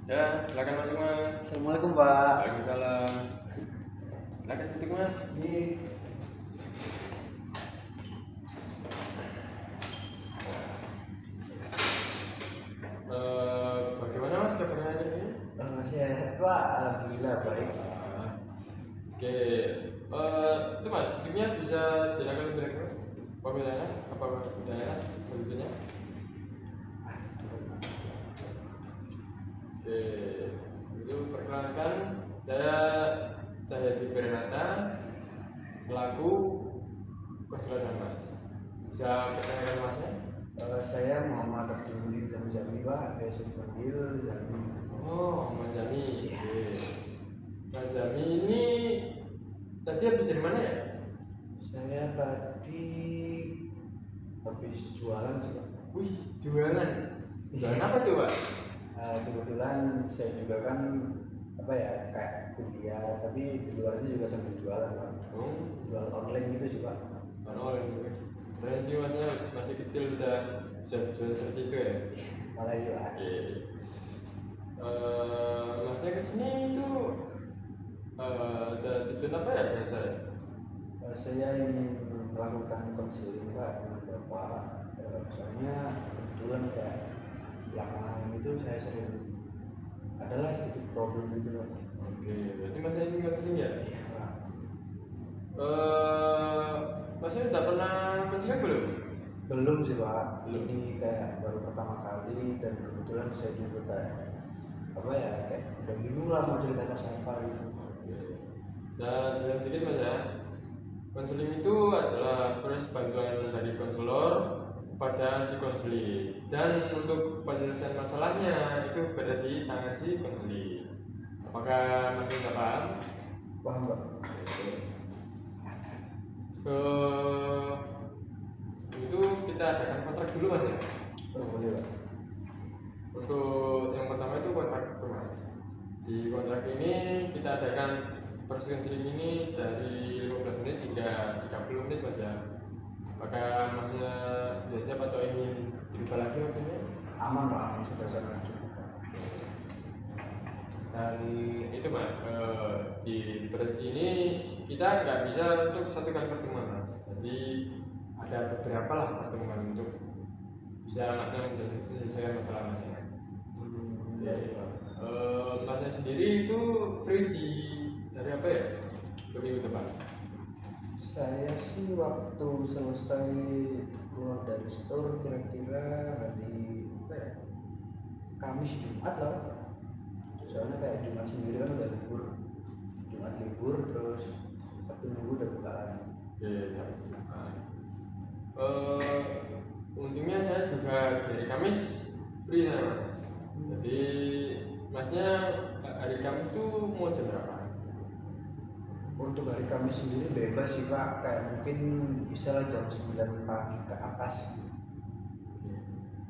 Ya, silakan masuk Mas. Assalamualaikum Pak. Waalaikumsalam. Silakan duduk Mas. Bagaimana Mas kabarnya hari ini? Sehat Pak, alhamdulillah baik. Oke, itu Mas, duduknya bisa dilakukan lebih lagi Mas? Bagusnya, apa budaya sebetulnya? Oke, itu perkenalkan saya Cahyadi Bernata selaku konsulen Mas. Bisa perkenalkan Masnya? Saya Muhammad Abdul Zami Pak, biasa dipanggil Zami. Oh, Mas Zami. Oke. Mas Zami ini tadi habis dari mana ya? Saya tadi habis jualan sih Pak. Wih, jualan. Jualan apa tuh, Pak? Kebetulan saya juga kan kayak kuliah, tapi di luarnya juga sambil jualan Pak. Jual online gitu sih Pak. Online. Keren sih Masnya, masih kecil udah bisa jual seperti itu ya? Malah sih Pak. Oke. Masnya kesini itu ada tujuan apa ya dengan saya? Saya ingin melakukan konseling Pak dengan Bapak. Soalnya kebetulan kayak belakangan itu saya sering adalah sedikit problem gitu Pak. Oke, berarti Masnya ini konseling ya? Iya Pak. Masnya udah pernah konseling belum? Belum sih Pak. Belum. Ini kayak baru pertama kali dan kebetulan saya juga kayak kayak udah bingung lah mau cerita siapa gitu. Oke. Nah, jelaskan sedikit Mas ya. Konseling itu adalah proses bantuan dari konselor pada si konseling, dan untuk penyelesaian masalahnya itu berada di tangan si konseling. Apakah masih bisa paham? Paham Pak? Itu kita adakan kontrak dulu Mas ya. Oh boleh Pak. Untuk yang pertama itu kontrak itu Mas. Di kontrak ini kita adakan proses konseling ini dari 15 menit hingga 30 menit Mas ya. Apakah Masnya sudah siap atau ingin dirubah lagi waktunya? Aman Pak, aman sudah sangat cukup Pak. Dan itu Mas, di proses ini kita nggak bisa untuk satu kali pertemuan Mas. Jadi ada beberapa lah pertemuan untuk bisa Masnya menyelesaikan masalah Masnya. Iya Pak. Masnya sendiri itu free di dari apa ya? Ke minggu depan. Saya sih waktu selesai keluar dari store kira-kira hari Kamis Jumat lah. Soalnya kayak Jumat sendiri kan udah libur. Jumat libur terus Sabtu Minggu udah buka lagi. Oke, untungnya saya juga dari Kamis free ya Mas. Jadi Masnya hari Kamis tuh mau jam berapa? Untuk hari Kamis sendiri bebas sih Pak, kayak mungkin bisa lah jam 9 pagi ke atas.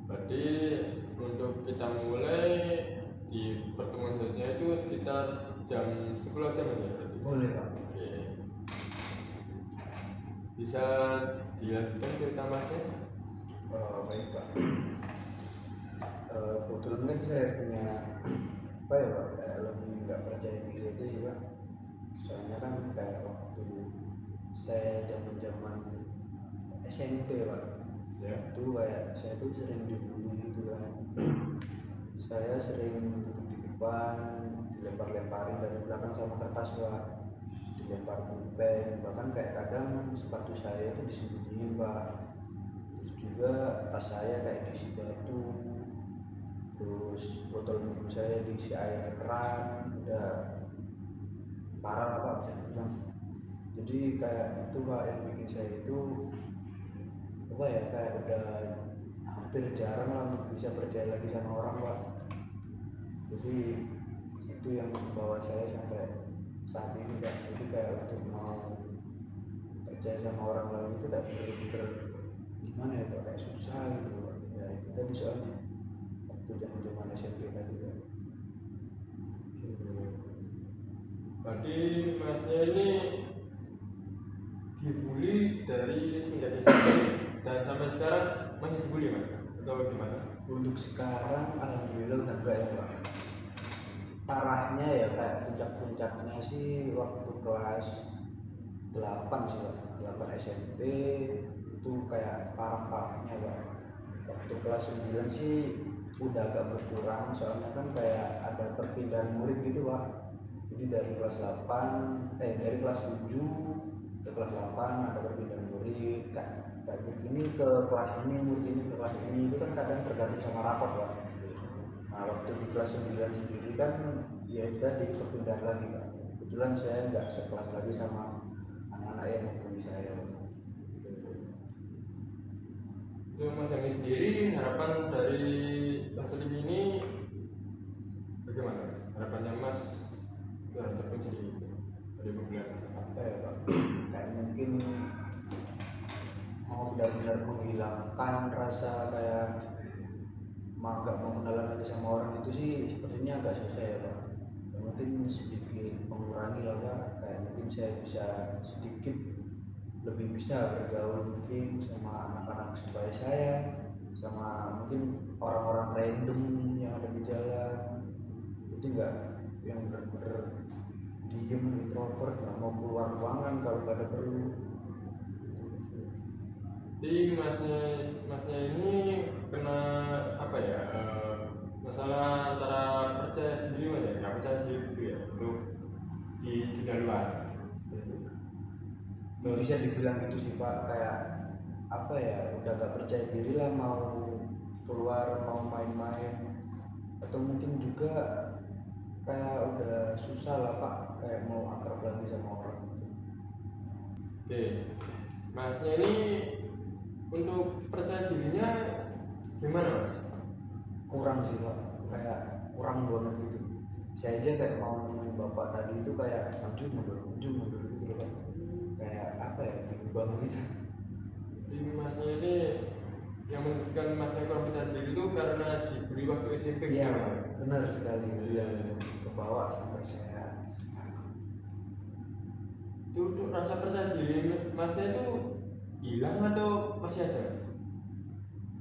Berarti untuk kita mulai di pertemuan selanjutnya itu sekitar jam 10 aja Mas ya? Berarti? Boleh Pak. Oke. Bisa dilanjutkan cerita Masnya? Baik Pak. Kebetulan kan saya punya Pak, kayak lebih nggak percaya diri aja sih Pak. Soalnya kan kayak waktu saya zaman SMP Pak, Ya. itu kayak saya tuh sering dibully gitu kan. Saya sering duduk di depan, dilempar-lemparin dari belakang sama kertas Pak, dilempar pulpen, bahkan kayak kadang sepatu saya itu disembunyiin Pak. Terus juga tas saya kayak diisi batu, terus botol minum saya diisi air keran, udah parah lah Pak bisa dibilang. Jadi kayak itu Pak yang bikin saya itu kayak udah hampir jarang lah untuk bisa percaya lagi sama orang Pak. Jadi itu yang membawa saya sampai saat ini Pak. Jadi kayak untuk mau percaya sama orang lain itu kayak bener-bener gimana ya Pak, kayak susah gitu Pak. Ya itu tadi soalnya waktu zaman SMP tadi Pak. Berarti Masnya ini dibully dari semenjak SMP dan sampai sekarang masih dibully Mas? Atau gimana? Untuk sekarang alhamdulillah udah enggak ya Pak. parahnya ya kayak puncak-puncaknya sih waktu kelas 8 sih Pak. 8 SMP itu kayak parah-parahnya Pak. Waktu kelas 9 sih udah agak berkurang soalnya kan kayak ada perpindahan murid gitu Pak. Jadi dari kelas 8 dari kelas 7 ke kelas 8 ada perpindahan murid kayak begini ke kelas ini, murid ini ke kelas ini, itu kan kadang tergantung sama rapot Pak. Nah waktu di kelas 9 sendiri kan ya udah di perpindahan lagi Pak. Kebetulan saya nggak sekelas lagi sama anak-anak yang membuli saya. Untuk Mas Yami sendiri, harapan dari konseling ini bagaimana? Harapannya Mas terhadap konseling dari pembelajaran Apa ya Pak? Kayak mungkin mau benar-benar menghilangkan rasa kayak nggak mau kenalan lagi sama orang itu sih sepertinya agak susah ya Pak. Ya, mungkin sedikit mengurangi lah Pak. Kayak mungkin saya bisa sedikit lebih bisa bergaul mungkin sama anak-anak sebaya saya, sama mungkin orang-orang random yang ada di jalan. Itu enggak yang benar-benar diem, introvert, nggak mau keluar ruangan kalau nggak ada perlu. Jadi masnya ini kena apa ya? Masalah antara percaya diri Mas ya, nggak percaya diri gitu ya untuk di dunia luar. Bisa dibilang gitu sih Pak, kayak apa ya, udah gak percaya diri lah mau keluar, mau main-main, atau mungkin juga kayak udah susah lah Pak, kayak mau akrab lagi sama orang. Oke, Masnya ini untuk percaya dirinya gimana Mas? Kurang sih Pak, kayak kurang banget gitu. Saya aja kayak mau nemuin bapak tadi itu kayak maju mundur gitu loh Pak. Kayak apa ya, bimbang gitu. Jadi Masnya ini yang menunjukkan Masnya kurang percaya diri itu karena dibully waktu SMP. Iya, benar sekali itu yang kebawa sampai saya. Itu untuk rasa percaya diri Masnya itu hilang atau masih ada?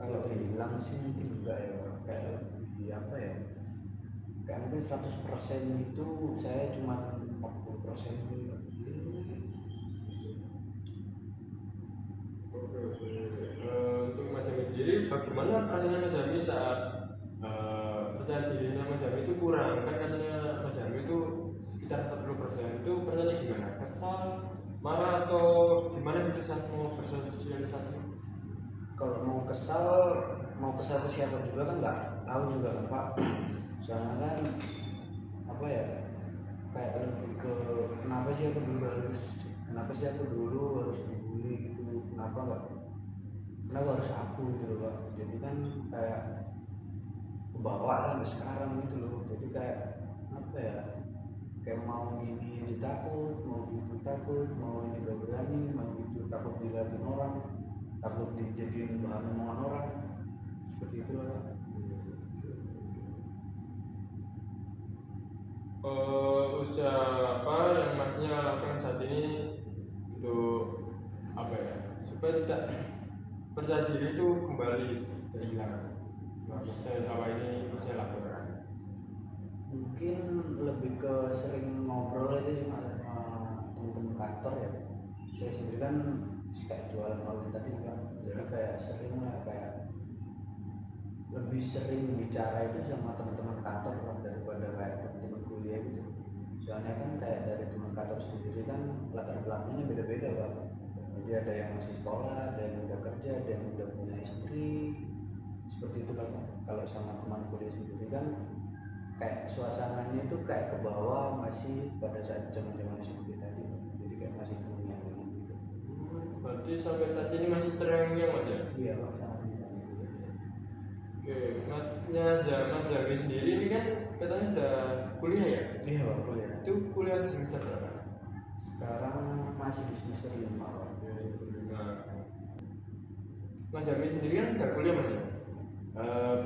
Kalau hilang sih mungkin enggak ya, kayak lebih apa ya, kayak mungkin 100% itu saya cuma 40% gitu. Oke. Untuk Mas Yami sendiri, bagaimana perasaannya Mas Yami saat percaya dirinya Mas Yami itu kurang? Kan katanya Mas Yami itu sekitar 40%. Itu perasaannya gimana? Kesal, marah atau gimana gitu saat mau bersosialisasi? Kalau mau kesal ke siapa juga kan nggak tahu juga kan Pak. Soalnya kan apa ya, kayak lebih ke kenapa sih aku dulu harus dibully gitu, kenapa harus aku gitu loh Pak. Jadi kan kayak kebawa sampai sekarang gitu loh. Jadi kayak apa ya, kayak mau gini jadi takut, mau gitu takut, mau ini gak berani, mau gitu takut dilihatin orang, takut dijadiin bahan omongan orang, seperti itu lah. Usaha apa yang Masnya lakukan saat ini untuk apa ya, supaya tidak percaya diri itu kembali tidak hilang? Saya selama ini saya lakukan. Mungkin lebih ke sering ngobrol aja sih Mas, sama teman-teman kantor ya. Saya sendiri kan kayak jualan online tadi Pak, jadi kayak sering lah, kayak lebih sering bicara itu sama teman-teman kantor lah daripada kayak teman-teman kuliah gitu. Soalnya kan kayak dari teman kantor sendiri kan latar belakangnya beda-beda Pak. Jadi ada yang masih sekolah, ada yang udah kerja, ada yang udah punya istri, seperti itu Pak. Kalau sama teman kuliah sendiri kan kayak suasananya itu kayak ke bawah masih pada saat zaman-zaman SMP tadi. Jadi kayak masih terngiang gitu. Berarti sampai saat ini masih terngiang Mas ya? Iya Pak, sangat. Oke, Mas Zami sendiri ini kan katanya udah kuliah ya? Iya Pak, kuliah. Itu kuliah di semester berapa? Sekarang masih di semester 5 Pak. Mas Zami sendiri kan udah kuliah Mas ya?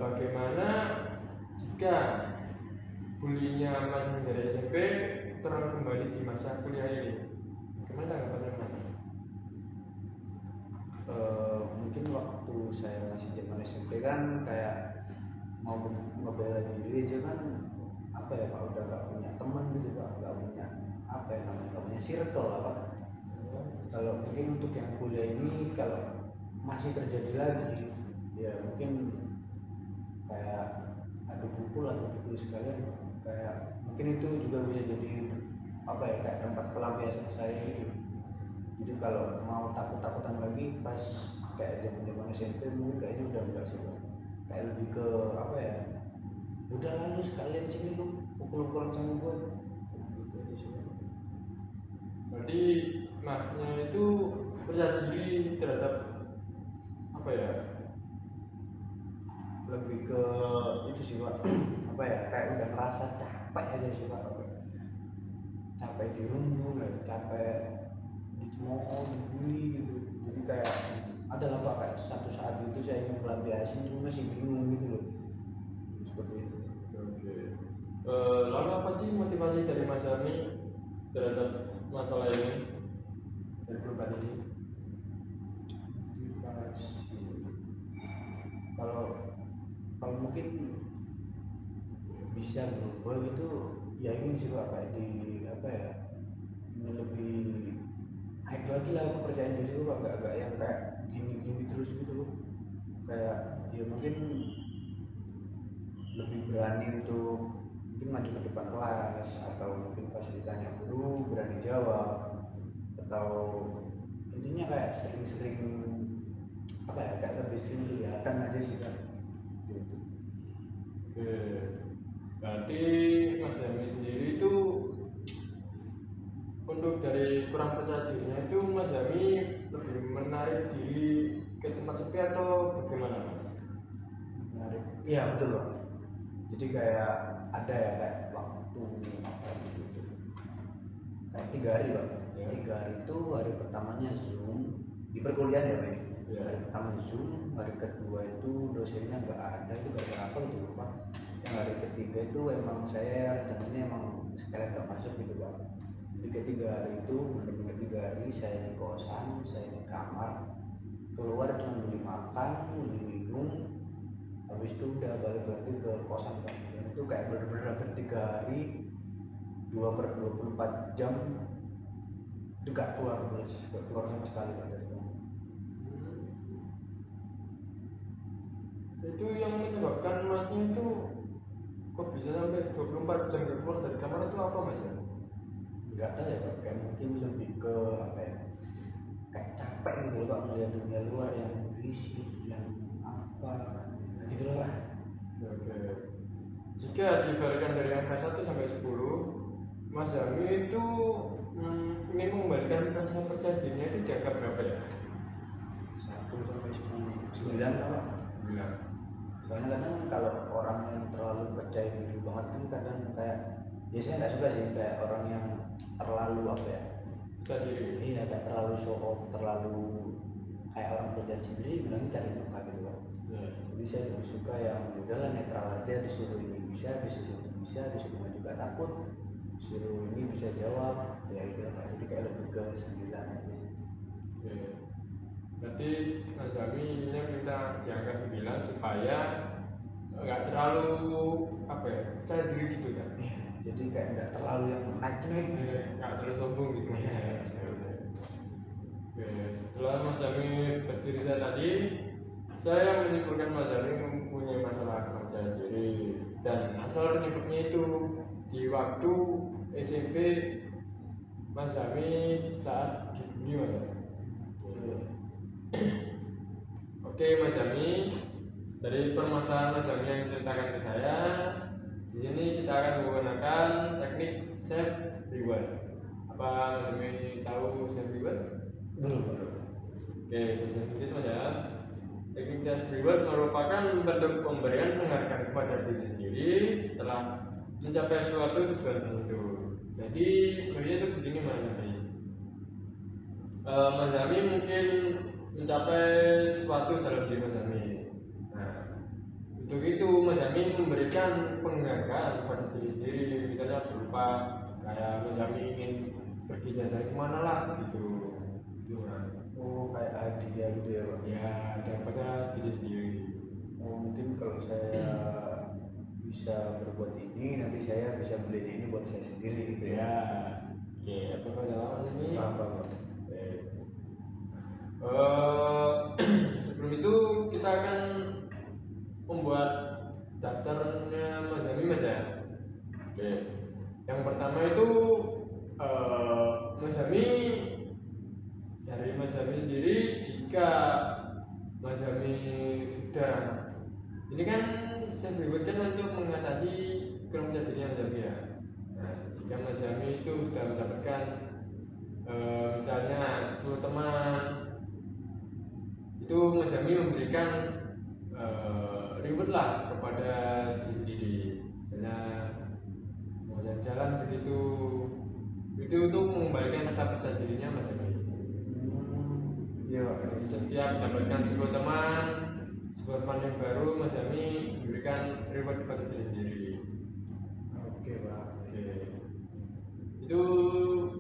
Bagaimana jika bulinya Mas dari SMP terulang kembali di masa kuliah ini? Gimana tanggapannya Mas? Mungkin waktu saya masih zaman SMP kan kayak mau ngebela diri aja kan apa ya Pak, udah nggak punya teman gitu Pak, nggak punya apa ya namanya, nggak punya circle lah Pak. Kalau mungkin untuk yang kuliah ini kalau masih terjadi lagi ya mungkin kayak adu pukul sekalian, kayak mungkin itu juga bisa jadi apa ya, kayak tempat pelampiasan saya gitu. Jadi kalau mau takut-takutan lagi pas kayak zaman SMP mungkin kayaknya udah enggak sih Pak. Kayak lebih ke apa ya, udah lalu sekalian sini lu pukul-pukulan sama gue gitu aja sih Pak. Berarti masnya itu percaya diri terhadap apa ya? Lebih ke itu sih Pak. Apa ya, kayak udah ngerasa capek aja sih Pak, capek dirundung ya, capek dicemooh, dibully gitu. Jadi kayak ada lah Pak, kayak satu saat itu saya ingin melampiasin cuma masih bingung gitu loh, seperti itu. Oke. Lalu apa sih motivasi dari Mas Ami terhadap masalah ini, dari perubahan ini? Kalau mungkin bisa berubah gitu ya, ini sih Pak, kayak di apa ya, ini lebih naik lagi lah kepercayaan diri lu Pak, agak yang kayak gini terus gitu loh. Kayak ya mungkin lebih berani untuk mungkin maju ke depan kelas, atau mungkin pas ditanya guru berani jawab, atau intinya kayak sering-sering apa ya, kayak lebih sering kelihatan aja sih Pak gitu. Oke. Berarti Mas Ami sendiri itu untuk dari kurang percaya dirinya itu Mas Ami lebih menarik diri ke tempat sepi atau bagaimana Mas? Menarik, iya betul Pak. Jadi kayak ada ya kayak waktu apa gitu, kayak 3 hari Pak. Ya. 3 hari itu hari pertamanya Zoom di perkuliahan ya Pak. Ya. Hari pertama Zoom, hari kedua itu dosennya nggak ada, itu gara-gara apa gitu Pak. Yang hari ketiga itu emang saya rencananya emang sekalian nggak masuk gitu Pak. Jadi ketiga hari itu benar-benar 3 hari saya di kosan, saya di kamar, keluar cuma beli makan, beli minum, habis itu udah balik lagi ke kosan Pak. Dan itu kayak bener-bener hampir 3 hari 2/24 jam itu gak keluar sama sekali Pak dari rumah. Itu yang menyebabkan Masnya itu kok bisa sampai 24 jam gak keluar dari kamar itu apa Mas ya? Nggak tahu ya Pak, kayak mungkin lebih ke apa ya, kayak capek gitu loh Pak, melihat dunia luar yang berisik, yang apa gitu loh Pak. Oke. Jika diberikan dari angka 1 sampai 10, Mas Ami itu ingin mengembalikan rasa percaya dirinya itu di angka berapa ya? 1 sampai 10, 9 Pak. 9. Soalnya kadang kalau orang yang terlalu percaya diri banget kan kadang kayak, ya saya nggak suka sih kayak orang yang terlalu apa ya, Percaya diri. iya kayak terlalu show off, terlalu kayak orang berjanji diri bilang cari muka gitu Pak. Ya. Jadi saya lebih suka yang udahlah netral aja, disuruh ini bisa, disuruh itu bisa, disuruh maju juga takut, disuruh ini bisa jawab, ya itu Pak. Jadi kayak lebih ke 9 aja sih. Oke. Berarti Mas Ami inginnya minta di angka 9 supaya nggak terlalu apa ya, percaya diri gitu kan? Iya, jadi kayak nggak terlalu yang naik nih. Nggak terlalu sombong gitu. Iya. Oke, setelah Mas Ami bercerita tadi, saya menyimpulkan Mas Ami mempunyai masalah percaya diri, dan asal penyebabnya itu di waktu SMP Mas Ami saat dibully Mas Ami. Oke Mas Ami, dari permasalahan Mas Ami yang diceritakan ke saya, di sini kita akan menggunakan teknik self reward. Apa Mas Ami tahu self reward? Belum. Oke, sedikit Mas ya. Teknik self reward merupakan bentuk pemberian penghargaan kepada diri sendiri setelah mencapai suatu tujuan tertentu. Jadi, maksudnya itu begini Mas Ami. Mas Ami mungkin mencapai sesuatu dalam diri Mas Ami. Nah, untuk itu Mas Ami memberikan penghargaan kepada diri sendiri, misalnya berupa kayak Mas Ami ingin pergi jalan kemana lah gitu. Oh, kayak hadiah gitu ya Pak. Ya, daripada diri sendiri. Oh, mungkin kalau saya bisa bisa berbuat ini, nanti saya bisa beli ini buat saya sendiri gitu Ya, ya. oke, apa kau jawab Mas Jami? Apa Pak? Oke. Sebelum itu kita akan membuat daftarnya Mas Jami Mas ya. Oke. Yang pertama itu Mas Jami, dari Mas Jami sendiri, jika Mas Jami sudah, ini kan saya berbuatkan untuk mengatasi kurang percaya diri Mas Jami ya. Nah, jika Mas Jami itu sudah mendapatkan misalnya 10 teman, itu Mas Jami memberikan reward lah kepada diri sendiri, misalnya mau jalan-jalan begitu, itu untuk mengembalikan rasa percaya dirinya Mas Jami. Iya. Jadi setiap mendapatkan 10 teman yang baru, Mas Jami memberikan reward kepada diri sendiri. Oke Pak. Oke. Itu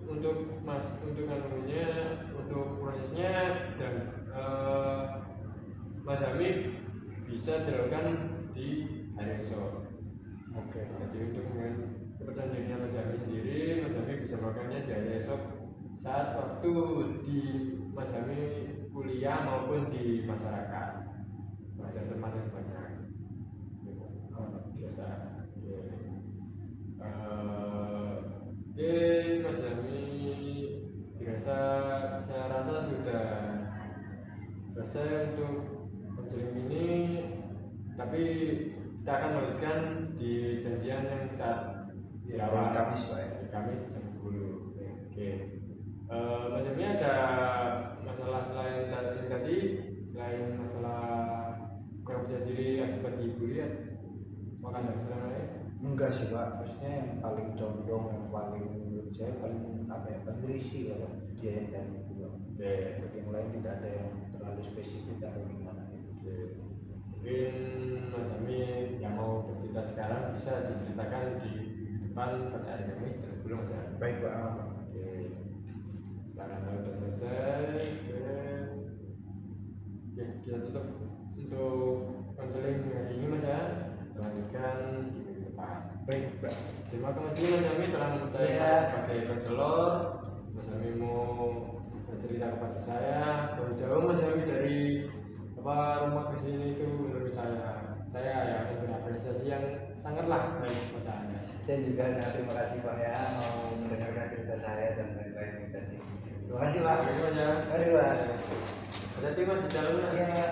untuk anunya, untuk prosesnya, dan Mas Jami bisa dilakukan di hari esok. Oke Pak. Jadi untuk kepercayaan dirinya Mas Jami sendiri, Mas Jami bisa melakukannya di hari esok saat waktu di Mas Jami kuliah maupun di masyarakat, belajar teman yang banyak. Biasa. Oke, Mas Jami dirasa, saya rasa sudah selesai untuk konseling ini, tapi kita akan melanjutkan di janjian yang saat di Ya, awal Kamis Pak ya. Hari Kamis jam 10. Oke. Mas Jami ada masalah selain tadi, selain masalah kurang percaya diri akibat dibully, makan ada masalah lain? Enggak sih Pak, maksudnya yang paling condong, yang paling menurut saya paling apa ya, paling berisi ya Pak, dia yang dari itu Pak. Oke. Untuk yang lain tidak ada yang terlalu spesifik atau gimana gitu. Oke. Mungkin Mas Jami yang mau bercerita sekarang bisa diceritakan di depan pada hari Kamis sebelum Mas Jami. Baik Pak. Oke. Sekarang sudah selesai. Oke, kita tutup untuk konseling hari ini Mas ya. Kita lanjutkan di minggu depan. Baik Pak. Terima kasih Mas Jami telah mempercayai Ya. saya sebagai konselor. Mas Jami mau bercerita kepada saya jauh-jauh Mas Jami dari rumah ke sini itu menurut saya yang memberi apresiasi yang sangatlah baik kepada Anda. Saya juga sangat terima kasih Pak ya mau mendengarkan cerita saya dan lain-lain tadi. Terima kasih Pak. Terima kasih Mas ya. Mari Pak. Hati-hati Mas di jalan Mas. Ya.